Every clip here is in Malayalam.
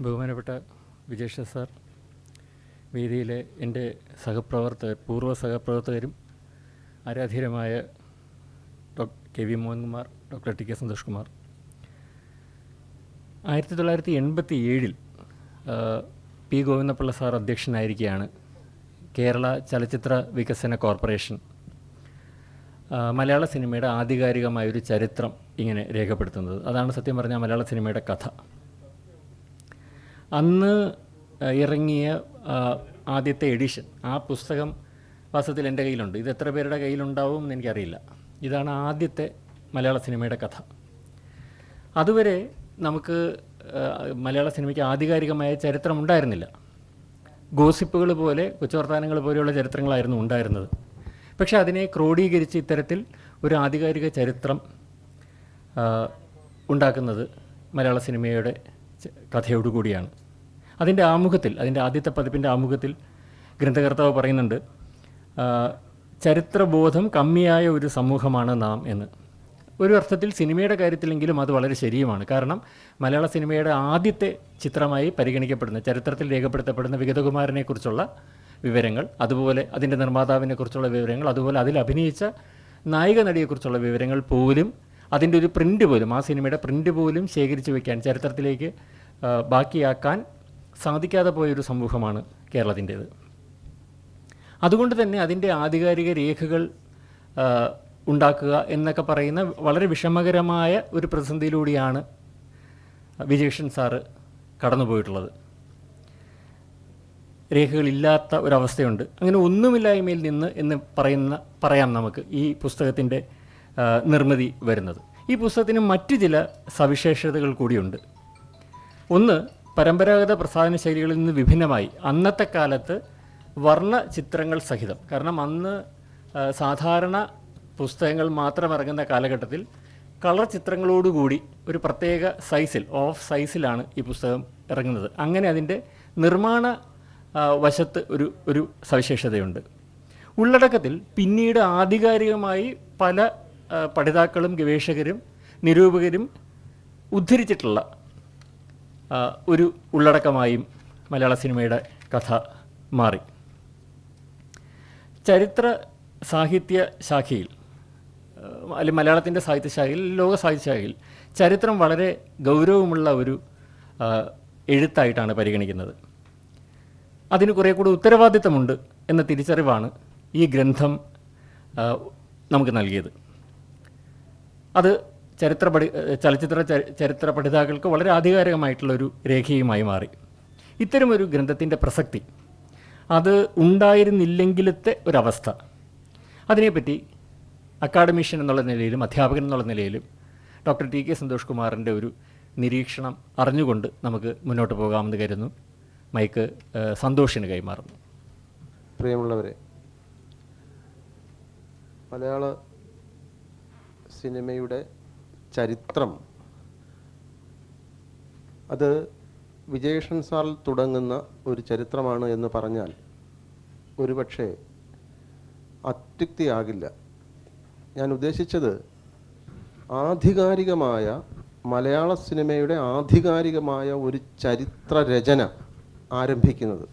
ബഹുമാനപ്പെട്ട വിജേഷ സാർ, വേദിയിലെ എൻ്റെ പൂർവ്വ സഹപ്രവർത്തകരും ആരാധ്യരുമായ K V Mohankumar, doctor T K Santhosh Kumar, 1987 P Govindapillai sir അധ്യക്ഷനായിരിക്കുകയാണ് കേരള ചലച്ചിത്ര വികസന കോർപ്പറേഷൻ മലയാള സിനിമയുടെ ആധികാരികമായൊരു ചരിത്രം ഇങ്ങനെ രേഖപ്പെടുത്തുന്നത്. അതാണ് സത്യം പറഞ്ഞാൽ മലയാള സിനിമയുടെ കഥ. അന്ന് ഇറങ്ങിയ ആദ്യത്തെ എഡിഷൻ, ആ പുസ്തകം വാസ്തവത്തിൽ എൻ്റെ കയ്യിലുണ്ട്. ഇത് എത്ര പേരുടെ കയ്യിലുണ്ടാവും എന്ന് എനിക്കറിയില്ല. ഇതാണ് ആദ്യത്തെ മലയാള സിനിമയുടെ കഥ. അതുവരെ നമുക്ക് മലയാള സിനിമയ്ക്ക് ആധികാരികമായ ചരിത്രം ഉണ്ടായിരുന്നില്ല. ഗോസിപ്പുകൾ പോലെ, കൊച്ചുവർത്താനങ്ങൾ പോലെയുള്ള ചരിത്രങ്ങളായിരുന്നു ഉണ്ടായിരുന്നത്. പക്ഷേ അതിനെ ക്രോഡീകരിച്ച് ഇത്തരത്തിൽ ഒരു ആധികാരിക ചരിത്രം ഉണ്ടാക്കുന്നത് മലയാള സിനിമയുടെ കഥയോടുകൂടിയാണ്. അതിൻ്റെ ആമുഖത്തിൽ, അതിൻ്റെ ആദ്യത്തെ പതിപ്പിൻ്റെ ആമുഖത്തിൽ ഗ്രന്ഥകർത്താവ് പറയുന്നുണ്ട്, ചരിത്രബോധം കമ്മിയായ ഒരു സമൂഹമാണ് നാം എന്ന്. ഒരു അർത്ഥത്തിൽ സിനിമയുടെ കാര്യത്തിലെങ്കിലും അത് വളരെ ശരിയുമാണ്. കാരണം മലയാള സിനിമയുടെ ആദ്യത്തെ ചിത്രമായി പരിഗണിക്കപ്പെടുന്ന, ചരിത്രത്തിൽ രേഖപ്പെടുത്തപ്പെടുന്ന വിഗതകുമാരനെക്കുറിച്ചുള്ള വിവരങ്ങൾ, അതുപോലെ അതിൻ്റെ നിർമ്മാതാവിനെക്കുറിച്ചുള്ള വിവരങ്ങൾ, അതുപോലെ അതിൽ അഭിനയിച്ച നായിക നടിയെക്കുറിച്ചുള്ള വിവരങ്ങൾ പോലും, അതിൻ്റെ ഒരു പ്രിൻ്റ് പോലും, ആ സിനിമയുടെ പ്രിൻ്റ് പോലും ശേഖരിച്ച് വയ്ക്കാൻ, ചരിത്രത്തിലേക്ക് ബാക്കിയാക്കാൻ സാധിക്കാതെ പോയൊരു സമൂഹമാണ് കേരളത്തിൻ്റേത്. അതുകൊണ്ട് തന്നെ അതിൻ്റെ ആധികാരിക രേഖകൾ ഉണ്ടാക്കുക എന്നൊക്കെ പറയുന്ന വളരെ വിഷമകരമായ ഒരു പ്രതിസന്ധിയിലൂടെയാണ് വിജേഷൻ സാറ് കടന്നുപോയിട്ടുള്ളത്. രേഖകളില്ലാത്ത ഒരവസ്ഥയുണ്ട്. അങ്ങനെ ഒന്നുമില്ലായ്മയിൽ നിന്ന് എന്ന് പറയാം നമുക്ക് ഈ പുസ്തകത്തിൻ്റെ നിർമ്മിതി വരുന്നത്. ഈ പുസ്തകത്തിന് മറ്റു ചില സവിശേഷതകൾ കൂടിയുണ്ട്. ഒന്ന്, പരമ്പരാഗത പ്രസാധന ശൈലികളിൽ നിന്ന് വിഭിന്നമായി അന്നത്തെ കാലത്ത് വർണ്ണ ചിത്രങ്ങൾ സഹിതം, കാരണം അന്ന് സാധാരണ പുസ്തകങ്ങൾ മാത്രം ഇറങ്ങുന്ന കാലഘട്ടത്തിൽ കളർ ചിത്രങ്ങളോടുകൂടി ഒരു പ്രത്യേക സൈസിൽ, ഓഫ് സൈസിലാണ് ഈ പുസ്തകം ഇറങ്ങുന്നത്. അങ്ങനെ അതിൻ്റെ നിർമ്മാണ വശത്ത് ഒരു സവിശേഷതയുണ്ട്. ഉള്ളടക്കത്തിൽ പിന്നീട് ആധികാരികമായി പല പഠിതാക്കളും ഗവേഷകരും നിരൂപകരും ഉദ്ധരിച്ചിട്ടുള്ള ഒരു ഉള്ളടക്കമായും മലയാള സിനിമയുടെ കഥ മാറി. ചരിത്ര സാഹിത്യ ശാഖയിൽ, അല്ലെങ്കിൽ മലയാളത്തിൻ്റെ സാഹിത്യശാഖയിൽ, ലോക സാഹിത്യശാഖയിൽ ചരിത്രം വളരെ ഗൗരവമുള്ള ഒരു എഴുത്തായിട്ടാണ് പരിഗണിക്കുന്നത്. അതിന് കുറേ കൂടി ഉത്തരവാദിത്തമുണ്ട് എന്ന തിരിച്ചറിവാണ് ഈ ഗ്രന്ഥം നമുക്ക് നൽകിയത്. അത് ചരിത്ര പഠിതാക്കൾക്ക് വളരെ ആധികാരികമായിട്ടുള്ളൊരു രേഖയുമായി മാറി. ഇത്തരമൊരു ഗ്രന്ഥത്തിൻ്റെ പ്രസക്തി, അത് ഉണ്ടായിരുന്നില്ലെങ്കിലത്തെ ഒരവസ്ഥ, അതിനെപ്പറ്റി അക്കാഡമിഷ്യൻ എന്നുള്ള നിലയിലും അധ്യാപകൻ എന്നുള്ള നിലയിലും ഡോക്ടർ ടി കെ സന്തോഷ് കുമാറിൻ്റെ ഒരു നിരീക്ഷണം അറിഞ്ഞുകൊണ്ട് നമുക്ക് മുന്നോട്ട് പോകാമെന്ന് കരുതുന്നു. മൈക്ക് സന്തോഷിന് കൈമാറുന്നു. പ്രിയമുള്ളവരെ, മലയാള സിനിമയുടെ ചരിത്രം അത് വിജേഷൻ സാറിൽ തുടങ്ങുന്ന ഒരു ചരിത്രമാണ് എന്ന് പറഞ്ഞാൽ ഒരുപക്ഷെ അത്യുക്തിയാകില്ല. ഞാൻ ഉദ്ദേശിച്ചത് ആധികാരികമായ മലയാള സിനിമയുടെ ആധികാരികമായ ഒരു ചരിത്ര രചന ആരംഭിക്കുന്നത്.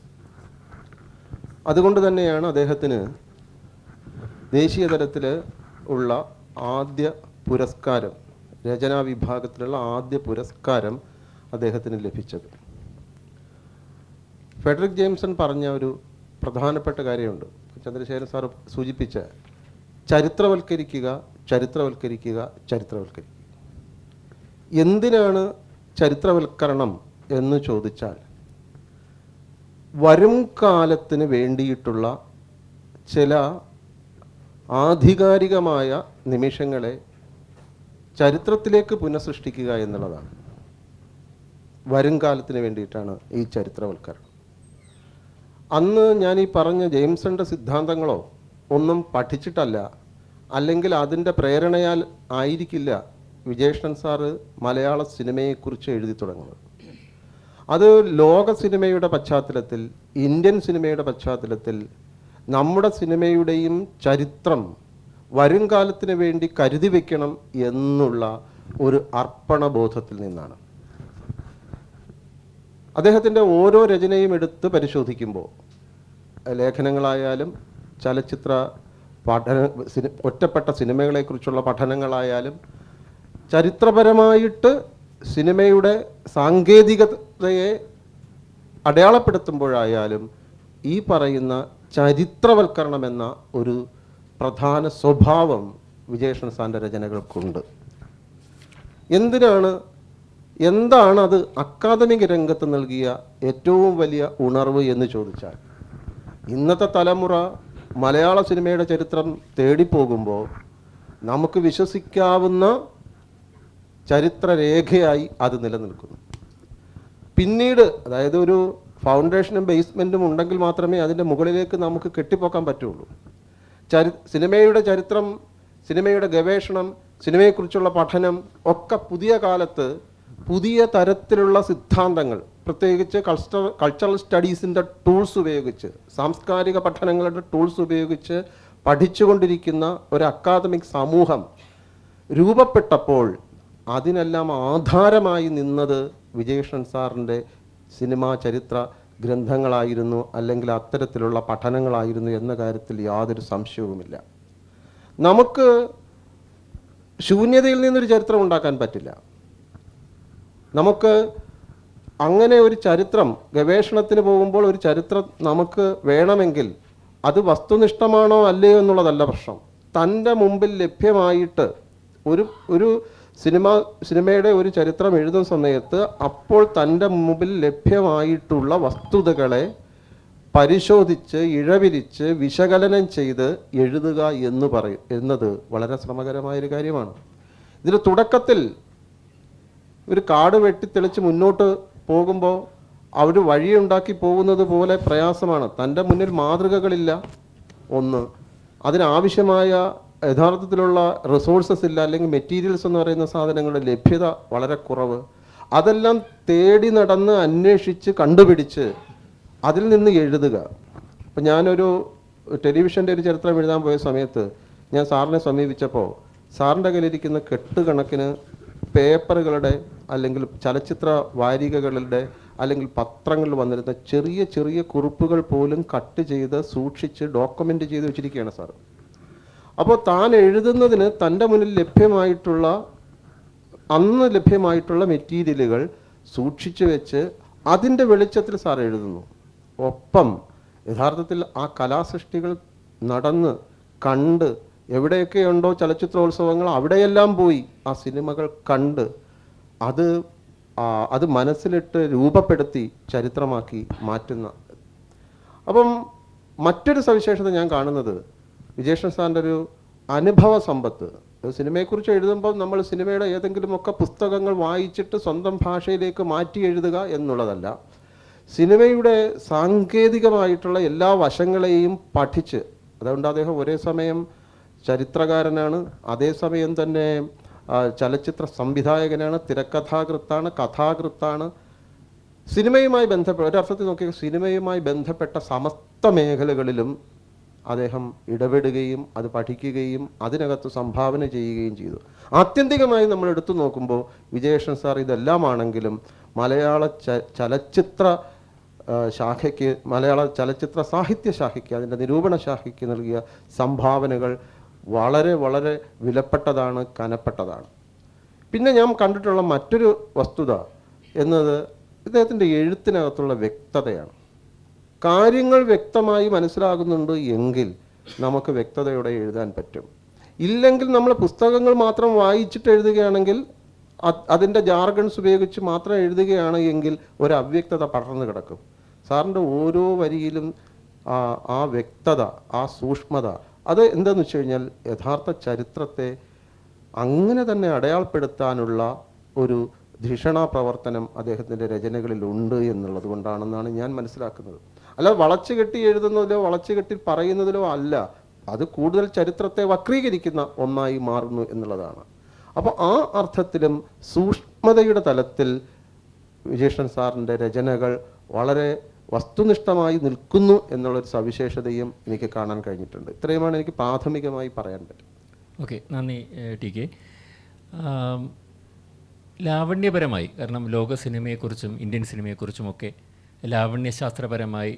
അതുകൊണ്ട് തന്നെയാണ് അദ്ദേഹത്തിന് ദേശീയ തലത്തിൽ ഉള്ള ആദ്യ പുരസ്കാരം, രചനാ വിഭാഗത്തിലുള്ള ആദ്യ പുരസ്കാരം അദ്ദേഹത്തിന് ലഭിച്ചത്. ഫെഡറിക് ജെയിംസൺ പറഞ്ഞ ഒരു പ്രധാനപ്പെട്ട കാര്യമുണ്ട്, ചന്ദ്രശേഖരൻ സാർ സൂചിപ്പിച്ച ചരിത്രവൽക്കരിക്കുക, ചരിത്രവൽക്കരിക്കുക, ചരിത്രവൽക്കരിക്കുക. എന്തിനാണ് ചരിത്രവൽക്കരണം എന്ന് ചോദിച്ചാൽ, വരും കാലത്തിന് വേണ്ടിയിട്ടുള്ള ചില ആധികാരികമായ നിമിഷങ്ങളെ ചരിത്രത്തിലേക്ക് പുനഃസൃഷ്ടിക്കുക എന്നുള്ളതാണ്. വരും കാലത്തിന് വേണ്ടിയിട്ടാണ് ഈ ചരിത്രവൽക്കരണം. അന്ന് ഞാൻ ഈ പറഞ്ഞ ജെയിംസന്റെ സിദ്ധാന്തങ്ങളോ ഒന്നും പഠിച്ചിട്ടല്ല, അല്ലെങ്കിൽ അതിൻ്റെ പ്രേരണയാൽ ആയിരിക്കില്ല വിജേഷൻ സാറ് മലയാള സിനിമയെക്കുറിച്ച് എഴുതി തുടങ്ങുന്നത്. അത് ലോക സിനിമയുടെ പശ്ചാത്തലത്തിൽ, ഇന്ത്യൻ സിനിമയുടെ പശ്ചാത്തലത്തിൽ നമ്മുടെ സിനിമയുടെയും ചരിത്രം വരും കാലത്തിന് വേണ്ടി കരുതി വയ്ക്കണം എന്നുള്ള ഒരു അർപ്പണബോധത്തിൽ നിന്നാണ്. അദ്ദേഹത്തിൻ്റെ ഓരോ രചനയും എടുത്ത് പരിശോധിക്കുമ്പോൾ, ലേഖനങ്ങളായാലും ചലച്ചിത്ര ഒറ്റപ്പെട്ട സിനിമകളെക്കുറിച്ചുള്ള പഠനങ്ങളായാലും ചരിത്രപരമായിട്ട് സിനിമയുടെ സാങ്കേതികതയെ അടയാളപ്പെടുത്തുമ്പോഴായാലും ഈ പറയുന്ന ചരിത്രവൽക്കരണം എന്ന ഒരു പ്രധാന സ്വഭാവം വിജയകൃഷ്ണൻ സാറിൻ്റെ രചനകൾക്കുണ്ട്. എന്താണ് അത് അക്കാദമിക രംഗത്ത് നൽകിയ ഏറ്റവും വലിയ ഉണർവ് എന്ന് ചോദിച്ചാൽ, ഇന്നത്തെ തലമുറ മലയാള സിനിമയുടെ ചരിത്രം തേടിപ്പോകുമ്പോൾ നമുക്ക് വിശ്വസിക്കാവുന്ന ചരിത്രരേഖയായി അത് നിലനിൽക്കുന്നു. പിന്നീട്, അതായത് ഒരു ഫൗണ്ടേഷനും ബേസ്മെൻറ്റും ഉണ്ടെങ്കിൽ മാത്രമേ അതിൻ്റെ മുകളിലേക്ക് നമുക്ക് കെട്ടിപ്പോക്കാൻ പറ്റുള്ളൂ. സിനിമയുടെ ചരിത്രം, സിനിമയുടെ ഗവേഷണം, സിനിമയെക്കുറിച്ചുള്ള പഠനം ഒക്കെ പുതിയ കാലത്ത് പുതിയ തരത്തിലുള്ള സിദ്ധാന്തങ്ങൾ, പ്രത്യേകിച്ച് കൾച്ചറൽ സ്റ്റഡീസിൻ്റെ ടൂൾസ് ഉപയോഗിച്ച്, സാംസ്കാരിക പഠനങ്ങളുടെ ടൂൾസ് ഉപയോഗിച്ച് പഠിച്ചുകൊണ്ടിരിക്കുന്ന ഒരു അക്കാദമിക് സമൂഹം രൂപപ്പെട്ടപ്പോൾ അതിനെല്ലാം ആധാരമായി നിന്നത് വിജയകൃഷ്ണൻ സാറിൻ്റെ സിനിമാ ചരിത്ര ഗ്രന്ഥങ്ങളായിരുന്നു, അല്ലെങ്കിൽ അത്തരത്തിലുള്ള പഠനങ്ങളായിരുന്നു എന്ന കാര്യത്തിൽ യാതൊരു സംശയവുമില്ല. നമുക്ക് ശൂന്യതയിൽ നിന്നൊരു ചരിത്രം ഉണ്ടാക്കാൻ പറ്റില്ല. നമുക്ക് അങ്ങനെ ഒരു ചരിത്രം ഗവേഷണത്തിന് പോകുമ്പോൾ ഒരു ചരിത്രം നമുക്ക് വേണമെങ്കിൽ അത് വസ്തുനിഷ്ഠമാണോ അല്ലയോ എന്നുള്ളതല്ല പ്രശ്നം. തൻ്റെ മുമ്പിൽ ലഭ്യമായിട്ട് ഒരു സിനിമയുടെ ഒരു ചരിത്രം എഴുതുന്ന സമയത്ത് അപ്പോൾ തൻ്റെ മുമ്പിൽ ലഭ്യമായിട്ടുള്ള വസ്തുതകളെ പരിശോധിച്ച് ഇഴവിരിച്ച് വിശകലനം ചെയ്ത് എഴുതുക എന്നത് വളരെ ശ്രമകരമായൊരു കാര്യമാണ്. ഇതിൽ തുടക്കത്തിൽ ഒരു കാട് വെട്ടിത്തെളിച്ച് മുന്നോട്ട് പോകുമ്പോൾ അവർ വഴിയുണ്ടാക്കി പോകുന്നത് പോലെ പ്രയാസമാണ്. തൻ്റെ മുന്നിൽ മാതൃകകളില്ല, ഒന്ന്, അതിനാവശ്യമായ യഥാർത്ഥത്തിലുള്ള റിസോഴ്സസ് ഇല്ല, അല്ലെങ്കിൽ മെറ്റീരിയൽസ് എന്ന് പറയുന്ന സാധനങ്ങളുടെ ലഭ്യത വളരെ കുറവ്. അതെല്ലാം തേടി നടന്ന് അന്വേഷിച്ച് കണ്ടുപിടിച്ച് അതിൽ നിന്ന് എഴുതുക. അപ്പം ഞാനൊരു ടെലിവിഷൻ്റെ ഒരു ചരിത്രം എഴുതാൻ പോയ സമയത്ത് ഞാൻ സാറിനെ സമീപിച്ചപ്പോൾ സാറിൻ്റെ കയ്യിലിരിക്കുന്ന കെട്ടുകണക്കിന് പേപ്പറുകളുടെ, അല്ലെങ്കിൽ ചലച്ചിത്ര വാരികകളുടെ, അല്ലെങ്കിൽ പത്രങ്ങളിൽ വന്നിരുന്ന ചെറിയ ചെറിയ കുറിപ്പുകൾ പോലും കട്ട് ചെയ്ത് സൂക്ഷിച്ച് ഡോക്യുമെൻ്റ് ചെയ്ത് വെച്ചിരിക്കുകയാണ് സാർ. അപ്പോൾ താൻ എഴുതുന്നതിന് തൻ്റെ മുന്നിൽ അന്ന് ലഭ്യമായിട്ടുള്ള മെറ്റീരിയലുകൾ സൂക്ഷിച്ചു വെച്ച് അതിൻ്റെ വെളിച്ചത്തിൽ സാർ എഴുതുന്നു. ഒപ്പം യഥാർത്ഥത്തിൽ ആ കലാസൃഷ്ടികൾ നടന്ന് കണ്ട്, എവിടെയൊക്കെ ഉണ്ടോ ചലച്ചിത്രോത്സവങ്ങൾ അവിടെയെല്ലാം പോയി ആ സിനിമകൾ കണ്ട് അത് മനസ്സിലിട്ട് രൂപപ്പെടുത്തി ചരിത്രമാക്കി മാറ്റുന്ന. അപ്പം മറ്റൊരു സവിശേഷത ഞാൻ കാണുന്നത് വിജയകൃഷ്ണൻ സാറിൻ്റെ ഒരു അനുഭവ സമ്പത്ത്. സിനിമയെക്കുറിച്ച് എഴുതുമ്പോൾ നമ്മൾ സിനിമയുടെ ഏതെങ്കിലുമൊക്കെ പുസ്തകങ്ങൾ വായിച്ചിട്ട് സ്വന്തം ഭാഷയിലേക്ക് മാറ്റി എഴുതുക എന്നുള്ളതല്ല, സിനിമയുടെ സാങ്കേതികമായിട്ടുള്ള എല്ലാ വശങ്ങളെയും പഠിച്ച്. അതുകൊണ്ട് അദ്ദേഹം ഒരേ സമയം ചരിത്രകാരനാണ്, അതേസമയം തന്നെ ചലച്ചിത്ര സംവിധായകനാണ്, തിരക്കഥാകൃത്താണ്, കഥാകൃത്താണ്. സിനിമയുമായി ഒരർത്ഥത്തിൽ നോക്കിയാൽ സിനിമയുമായി ബന്ധപ്പെട്ട സമസ്ത മേഖലകളിലും അദ്ദേഹം ഇടപെടുകയും അത് പഠിക്കുകയും അതിനകത്ത് സംഭാവന ചെയ്യുകയും ചെയ്തു. ആത്യന്തികമായി നമ്മൾ എടുത്തു നോക്കുമ്പോൾ വിജയകൃഷ്ണൻ സാർ ഇതെല്ലാമാണെങ്കിലും മലയാള ചലച്ചിത്ര ശാഖയ്ക്ക്, മലയാള ചലച്ചിത്ര സാഹിത്യ ശാഖയ്ക്ക്, അതിൻ്റെ നിരൂപണ ശാഖയ്ക്ക് നൽകിയ സംഭാവനകൾ വളരെ വളരെ വിലപ്പെട്ടതാണ്, കനപ്പെട്ടതാണ്. പിന്നെ ഞാൻ കണ്ടിട്ടുള്ള മറ്റൊരു വസ്തുത എന്നത് ഇദ്ദേഹത്തിൻ്റെ എഴുത്തിനകത്തുള്ള വ്യക്തതയാണ്. കാര്യങ്ങൾ വ്യക്തമായി മനസ്സിലാകുന്നുണ്ട് എങ്കിൽ നമുക്ക് വ്യക്തതയോടെ എഴുതാൻ പറ്റും. ഇല്ലെങ്കിൽ നമ്മൾ പുസ്തകങ്ങൾ മാത്രം വായിച്ചിട്ട് എഴുതുകയാണെങ്കിൽ, അതിൻ്റെ ജാർഗൺസ് ഉപയോഗിച്ച് മാത്രം എഴുതുകയാണ് എങ്കിൽ ഒരു അവ്യക്തത പടർന്നു കിടക്കും. സാറിൻ്റെ ഓരോ വരിയിലും ആ വ്യക്തത, ആ സൂക്ഷ്മത, അത് എന്താണെന്ന് വെച്ച് കഴിഞ്ഞാൽ യഥാർത്ഥ ചരിത്രത്തെ അങ്ങനെ തന്നെ അടയാളപ്പെടുത്താനുള്ള ഒരു ധിഷണാ പ്രവർത്തനം അദ്ദേഹത്തിൻ്റെ രചനകളിൽ ഉണ്ട് എന്നുള്ളത് കൊണ്ടാണെന്നാണ് ഞാൻ മനസ്സിലാക്കുന്നത്. അല്ലാതെ വളച്ചു കെട്ടി എഴുതുന്നതിലോ വളച്ചു കെട്ടി പറയുന്നതിലോ അല്ല, അത് കൂടുതൽ ചരിത്രത്തെ വക്രീകരിക്കുന്ന ഒന്നായി മാറുന്നു എന്നുള്ളതാണ്. അപ്പോൾ ആ അർത്ഥത്തിലും സൂക്ഷ്മതയുടെ തലത്തിൽ വിജയകൃഷ്ണൻ സാറിൻ്റെ രചനകൾ വളരെ വസ്തുനിഷ്ഠമായി നിൽക്കുന്നു എന്നുള്ളൊരു സവിശേഷതയും എനിക്ക് കാണാൻ കഴിഞ്ഞിട്ടുണ്ട്. ഇത്രയുമാണ് എനിക്ക് പ്രാഥമികമായി പറയാൻ പറ്റും. ഓക്കെ, നന്ദി ടി കെ. ലാവണ്യപരമായി, കാരണം ലോക സിനിമയെക്കുറിച്ചും ഇന്ത്യൻ സിനിമയെക്കുറിച്ചുമൊക്കെ ലാവണ്യശാസ്ത്രപരമായി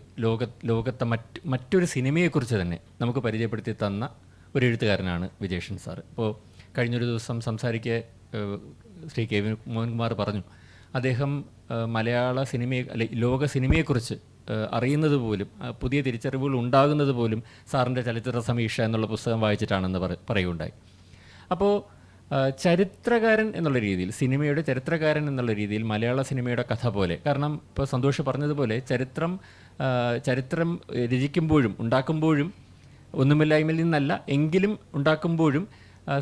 ലോകത്തെ മറ്റൊരു സിനിമയെക്കുറിച്ച് തന്നെ നമുക്ക് പരിചയപ്പെടുത്തി തന്ന ഒരു എഴുത്തുകാരനാണ് വിജേഷൻ സാർ. ഇപ്പോൾ കഴിഞ്ഞൊരു ദിവസം സംസാരിക്കെ ശ്രീ കെ വി മോഹൻകുമാർ പറഞ്ഞു, അദ്ദേഹം മലയാള സിനിമയെ ലോക സിനിമയെക്കുറിച്ച് അറിയുന്നത് പോലും, പുതിയ തിരിച്ചറിവുകൾ ഉണ്ടാകുന്നത് പോലും സാറിൻ്റെ ചലച്ചിത്ര സമീക്ഷ എന്നുള്ള പുസ്തകം വായിച്ചിട്ടാണെന്ന് പറയുകയുണ്ടായി. അപ്പോൾ ചരിത്രകാരൻ എന്നുള്ള രീതിയിൽ, സിനിമയുടെ ചരിത്രകാരൻ എന്നുള്ള രീതിയിൽ മലയാള സിനിമയുടെ കഥ പോലെ, കാരണം ഇപ്പോൾ സന്തോഷ് പറഞ്ഞതുപോലെ ചരിത്രം രചിക്കുമ്പോഴും ഉണ്ടാക്കുമ്പോഴും ഒന്നുമില്ലായ്മയിൽ നിന്നല്ല എങ്കിലും ഉണ്ടാക്കുമ്പോഴും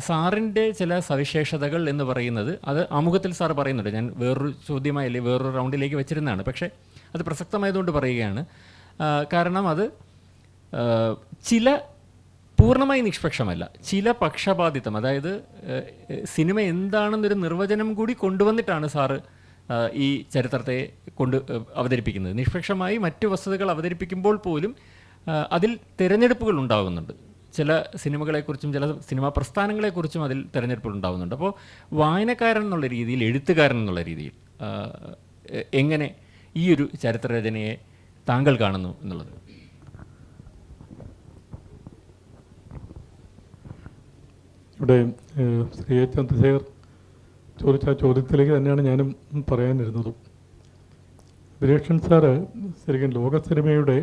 സാറിൻ്റെ ചില സവിശേഷതകൾ എന്ന് പറയുന്നത് അത് ആമുഖത്തിൽ സാർ പറയുന്നുണ്ട്. ഞാൻ വേറൊരു ചോദ്യമായി അല്ലെങ്കിൽ വേറൊരു റൗണ്ടിലേക്ക് വെച്ചിരുന്നതാണ്, പക്ഷേ അത് പ്രസക്തമായതുകൊണ്ട് പറയുകയാണ്. കാരണം അത് ചില പൂർണ്ണമായി നിഷ്പക്ഷമല്ല, ചില പക്ഷപാതിത്വം, അതായത് സിനിമ എന്താണെന്നൊരു നിർവചനം കൂടി കൊണ്ടുവന്നിട്ടാണ് സാറ് ഈ ചരിത്രത്തെ അവതരിപ്പിക്കുന്നത്. നിഷ്പക്ഷമായി മറ്റു വസ്തുതകൾ അവതരിപ്പിക്കുമ്പോൾ പോലും അതിൽ തിരഞ്ഞെടുപ്പുകൾ ഉണ്ടാകുന്നുണ്ട്. ചില സിനിമകളെക്കുറിച്ചും ചില സിനിമാ പ്രസ്ഥാനങ്ങളെക്കുറിച്ചും അതിൽ തിരഞ്ഞെടുപ്പുകൾ ഉണ്ടാകുന്നുണ്ട്. അപ്പോൾ വായനക്കാരൻ എന്നുള്ള രീതിയിൽ, എഴുത്തുകാരൻ എന്നുള്ള രീതിയിൽ എങ്ങനെ ഈ ഒരു ചരിത്രരചനയെ താങ്കൾ കാണുന്നു എന്നുള്ളത്? ഇവിടെ ശ്രീ എ ചന്ദ്രശേഖർ ചോദിച്ച ആ ചോദ്യത്തിലേക്ക് തന്നെയാണ് ഞാനും പറയാനിരുന്നതും. വിജേഷൻ സാറ് ശരിക്കും ലോക സിനിമയുടെ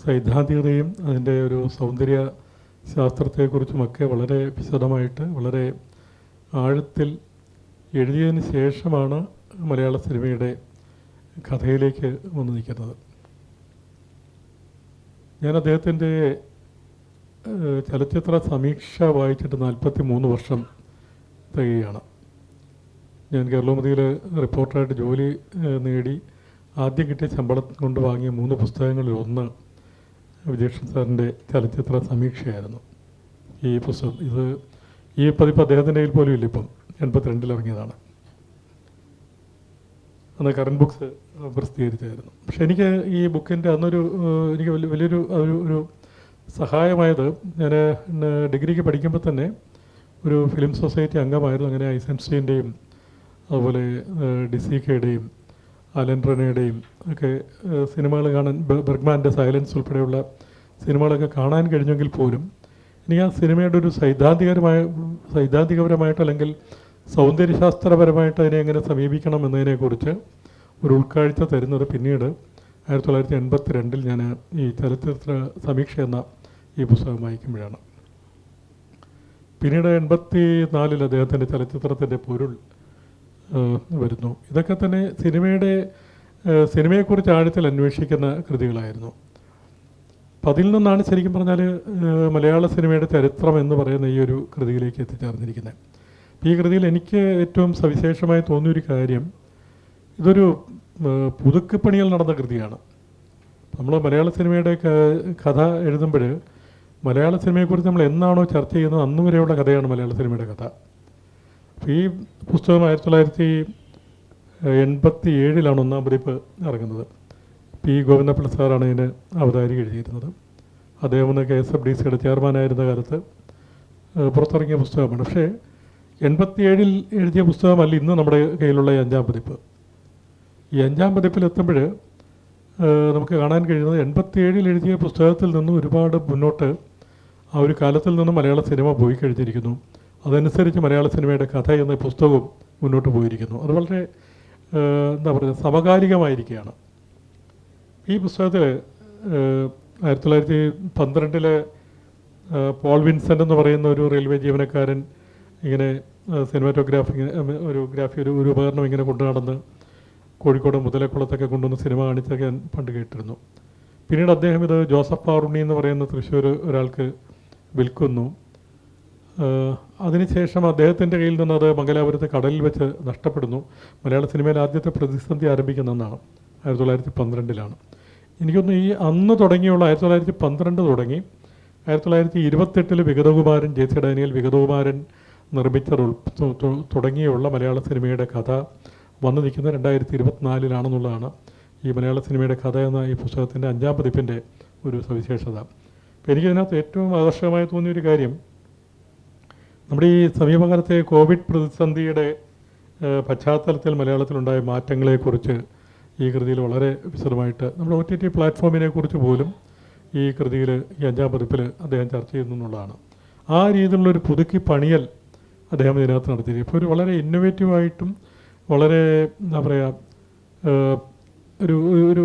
സൈദ്ധാന്തികതയും അതിൻ്റെ ഒരു സൗന്ദര്യ ശാസ്ത്രത്തെക്കുറിച്ചുമൊക്കെ വളരെ വിശദമായിട്ട് വളരെ ആഴത്തിൽ എഴുതിയതിന് ശേഷമാണ് മലയാള സിനിമയുടെ കഥയിലേക്ക് വന്നു നിൽക്കുന്നത്. ഞാൻ അദ്ദേഹത്തിൻ്റെ ചലച്ചിത്ര സമീക്ഷ വായിച്ചിട്ട് 43 വർഷം തികയാണ്. ഞാൻ കേരളോമതിയിൽ റിപ്പോർട്ടറായിട്ട് ജോലി നേടി ആദ്യം കിട്ടിയ ശമ്പളം കൊണ്ട് വാങ്ങിയ 3 പുസ്തകങ്ങളിൽ ഒന്ന് വിജേഷൻ സാറിൻ്റെ ചലച്ചിത്ര സമീക്ഷയായിരുന്നു. ഈ പുസ്തകം ഈ പതിപ്പ് അദ്ദേഹത്തിൻ്റെ കയ്യിൽ പോലും ഇല്ല, ഇപ്പം 82 ഇറങ്ങിയതാണ്. അന്ന് കറണ്ട് ബുക്സ് പ്രസിദ്ധീകരിച്ചായിരുന്നു. പക്ഷെ എനിക്ക് ഈ ബുക്കിൻ്റെ അന്നൊരു എനിക്ക് വലിയൊരു ഒരു സഹായമായത്, ഞാൻ ഡിഗ്രിക്ക് പഠിക്കുമ്പോൾ തന്നെ ഒരു ഫിലിം സൊസൈറ്റി അംഗമായിരുന്നു. അങ്ങനെ ഐസൻസ്റ്റീൻ്റെയും അതുപോലെ ഡിസിക്കയുടെയും അലൻ റെനയുടെയും ഒക്കെ സിനിമകൾ കാണാൻ, ബർഗ്മാൻ്റെ സൈലൻസ് ഉൾപ്പെടെയുള്ള സിനിമകളൊക്കെ കാണാൻ കഴിഞ്ഞെങ്കിൽ പോലും എനിക്ക് ആ സിനിമയുടെ ഒരു സൈദ്ധാന്തികപരമായിട്ട് അല്ലെങ്കിൽ സൗന്ദര്യശാസ്ത്രപരമായിട്ട് അതിനെ എങ്ങനെ സമീപിക്കണം എന്നതിനെക്കുറിച്ച് ഒരു ഉൾക്കാഴ്ച തരുന്നത് പിന്നീട് 1982 ഞാൻ ഈ ചലച്ചിത്ര സമീക്ഷ എന്ന ഈ പുസ്തകം വായിക്കുമ്പോഴാണ്. പിന്നീട് 84 അദ്ദേഹത്തിൻ്റെ ചലച്ചിത്രത്തിൻ്റെ പൊരുൾ വരുന്നു. ഇതൊക്കെ തന്നെ സിനിമയെക്കുറിച്ച് ആഴത്തിൽ അന്വേഷിക്കുന്ന കൃതികളായിരുന്നു. അപ്പം അതിൽ നിന്നാണ് ശരിക്കും പറഞ്ഞാൽ മലയാള സിനിമയുടെ ചരിത്രം എന്ന് പറയുന്ന ഈ ഒരു കൃതിയിലേക്ക് എത്തിച്ചേർന്നിരിക്കുന്നത്. ഈ കൃതിയിൽ എനിക്ക് ഏറ്റവും സവിശേഷമായി തോന്നിയൊരു കാര്യം, ഇതൊരു പുതുക്കിപ്പണികൾ നടന്ന കൃതിയാണ്. നമ്മൾ മലയാള സിനിമയുടെ കഥ എഴുതുമ്പോൾ മലയാള സിനിമയെക്കുറിച്ച് നമ്മൾ എന്നാണോ ചർച്ച ചെയ്യുന്നത് അന്ന് വരെയുള്ള കഥയാണ് മലയാള സിനിമയുടെ കഥ. അപ്പോൾ ഈ പുസ്തകം 1987 ഒന്നാം പതിപ്പ് ഇറങ്ങുന്നത്. പി ഗോവിന്ദപിള്ള സാറാണ് ഇതിന് അവതാരിക എഴുതിയിരുന്നത്. അദ്ദേഹം KSFDCയുടെ ചെയർമാനായിരുന്ന കാലത്ത് പുറത്തിറങ്ങിയ പുസ്തകമാണ്. പക്ഷേ 87 എഴുതിയ പുസ്തകമല്ല ഇന്ന് നമ്മുടെ കയ്യിലുള്ള ഈ 5-ാം പതിപ്പ്. ഈ 5-ാം പതിപ്പിലെത്തുമ്പോൾ നമുക്ക് കാണാൻ കഴിയുന്നത് 87 എഴുതിയ പുസ്തകത്തിൽ നിന്നും ഒരുപാട് മുന്നോട്ട് ആ ഒരു കാലത്തിൽ നിന്നും മലയാള സിനിമ പോയി കഴിഞ്ഞിരിക്കുന്നു. അതനുസരിച്ച് മലയാള സിനിമയുടെ കഥ എന്ന പുസ്തകവും മുന്നോട്ട് പോയിരിക്കുന്നു. അത് വളരെ എന്താ പറയുക, സമകാലികമായിരിക്കുകയാണ്. ഈ പുസ്തകത്തിൽ 1912 പോൾ വിൻസെൻ്റ് എന്ന് പറയുന്ന ഒരു റെയിൽവേ ജീവനക്കാരൻ ഇങ്ങനെ സിനിമാറ്റോഗ്രാഫി ഒരു ഉപകരണം ഇങ്ങനെ കൊണ്ടു നടന്ന് കോഴിക്കോട് മുതലക്കുളത്തൊക്കെ കൊണ്ടുവന്ന് സിനിമ കാണിച്ചൊക്കെ ഞാൻ പണ്ട് കേട്ടിരുന്നു. പിന്നീട് അദ്ദേഹം ഇത് ജോസഫ് പാറുണ്ണി എന്ന് പറയുന്ന തൃശ്ശൂർ ഒരാൾക്ക് വിൽക്കുന്നു. അതിനുശേഷം അദ്ദേഹത്തിൻ്റെ കയ്യിൽ നിന്ന് അത് മംഗലാപുരത്ത് കടലിൽ വെച്ച് നഷ്ടപ്പെടുന്നു. മലയാള സിനിമയിൽ ആദ്യത്തെ പ്രതിസന്ധി ആരംഭിക്കുന്നതാണ് 1912. എനിക്കൊന്ന് ഈ അന്ന് തുടങ്ങിയുള്ള 1912 തുടങ്ങി 1928 വിഗതകുമാരൻ, JC ഡാനിയൽ വിഗതകുമാരൻ നിർമ്മിച്ച തുടങ്ങിയുള്ള മലയാള സിനിമയുടെ കഥ വന്നു നിൽക്കുന്നത് 2024 ഈ മലയാള സിനിമയുടെ കഥ എന്ന ഈ പുസ്തകത്തിൻ്റെ 5-ാം പതിപ്പിൻ്റെ ഒരു സവിശേഷത. അപ്പോൾ എനിക്കതിനകത്ത് ഏറ്റവും ആകർഷകമായി തോന്നിയൊരു കാര്യം, നമ്മുടെ ഈ സമീപകാലത്തെ കോവിഡ് പ്രതിസന്ധിയുടെ പശ്ചാത്തലത്തിൽ മലയാളത്തിലുണ്ടായ മാറ്റങ്ങളെക്കുറിച്ച് ഈ കൃതിയിൽ വളരെ വിശദമായിട്ട് നമ്മുടെ OTT പ്ലാറ്റ്ഫോമിനെ കുറിച്ച് പോലും ഈ കൃതിയിൽ ഈ 5-ാം പതിപ്പിൽ അദ്ദേഹം ചർച്ച ചെയ്യുന്നു എന്നുള്ളതാണ്. ആ രീതിയിലുള്ളൊരു പുതുക്കി പണിയൽ അദ്ദേഹം ഇതിനകത്ത് നടത്തിയത്. ഇപ്പോൾ ഒരു വളരെ ഇന്നൊവേറ്റീവായിട്ടും വളരെ എന്താ പറയുക ഒരു ഒരു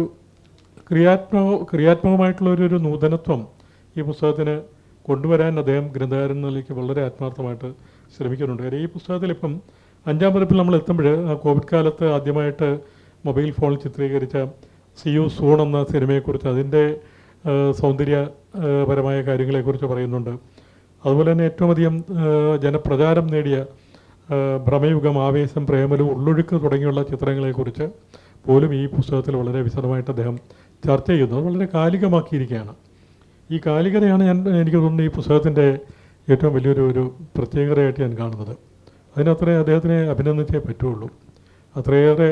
ക്രിയാത്മകമായിട്ടുള്ളൊരു നൂതനത്വം ഈ പുസ്തകത്തിന് കൊണ്ടുവരാൻ അദ്ദേഹം ഗ്രന്ഥകാരൻ നിലയ്ക്ക് വളരെ ആത്മാർത്ഥമായിട്ട് ശ്രമിക്കുന്നുണ്ട്. കാര്യം ഈ പുസ്തകത്തിൽ ഇപ്പം 5-ാം പതിപ്പിൽ നമ്മൾ എത്തുമ്പോൾ ആ കോവിഡ് കാലത്ത് ആദ്യമായിട്ട് മൊബൈൽ ഫോണിൽ ചിത്രീകരിച്ച സി യു സൂൺ എന്ന സിനിമയെക്കുറിച്ച് അതിൻ്റെ സൗന്ദര്യപരമായ കാര്യങ്ങളെക്കുറിച്ച് പറയുന്നുണ്ട്. അതുപോലെ തന്നെ ഏറ്റവും അധികം ജനപ്രചാരം നേടിയ ഭ്രമയുഗം, ആവേശം, പ്രേമലു, ഉള്ളൊഴുക്ക് തുടങ്ങിയുള്ള ചിത്രങ്ങളെക്കുറിച്ച് പോലും ഈ പുസ്തകത്തിൽ വളരെ വിശദമായിട്ട് അദ്ദേഹം ചർച്ച ചെയ്യുന്നു. അത് വളരെ കാലികമാക്കിയിരിക്കുകയാണ്. ഈ കാലികതയാണ് എനിക്ക് തോന്നുന്നു ഈ പുസ്തകത്തിൻ്റെ ഏറ്റവും വലിയൊരു പ്രത്യേകതയായിട്ട് ഞാൻ കാണുന്നത്. അതിനത്രേ അദ്ദേഹത്തിനെ അഭിനന്ദിച്ചേ പറ്റുള്ളൂ. അത്രയേറെ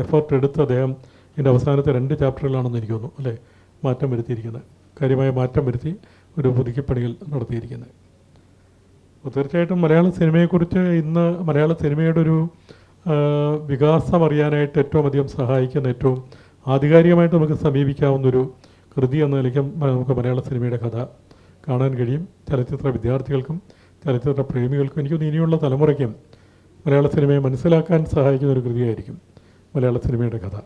എഫേർട്ട് എടുത്ത് അദ്ദേഹം ഇതിൻ്റെ അവസാനത്തെ 2 ചാപ്റ്ററുകളാണെന്ന് എനിക്ക് തോന്നുന്നു അല്ലേ മാറ്റം വരുത്തിയിരിക്കുന്നത്, കാര്യമായ മാറ്റം വരുത്തി ഒരു പുതുക്കിപ്പണികൾ നടത്തിയിരിക്കുന്നത്. അപ്പോൾ തീർച്ചയായിട്ടും മലയാള സിനിമയെക്കുറിച്ച് ഇന്ന് മലയാള സിനിമയുടെ ഒരു വികാസം അറിയാനായിട്ട് ഏറ്റവും അധികം സഹായിക്കുന്ന, ഏറ്റവും ആധികാരികമായിട്ട് നമുക്ക് സമീപിക്കാവുന്നൊരു കൃതി എന്ന നിലയ്ക്കും നമുക്ക് മലയാള സിനിമയുടെ കഥ കാണാൻ കഴിയും. ചലച്ചിത്ര വിദ്യാർത്ഥികൾക്കും ചലച്ചിത്ര പ്രേമികൾക്കും എനിക്കൊന്ന് ഇനിയുള്ള തലമുറയ്ക്കും മലയാള സിനിമയെ മനസ്സിലാക്കാൻ സഹായിക്കുന്ന ഒരു കൃതിയായിരിക്കും മലയാള സിനിമയുടെ കഥ.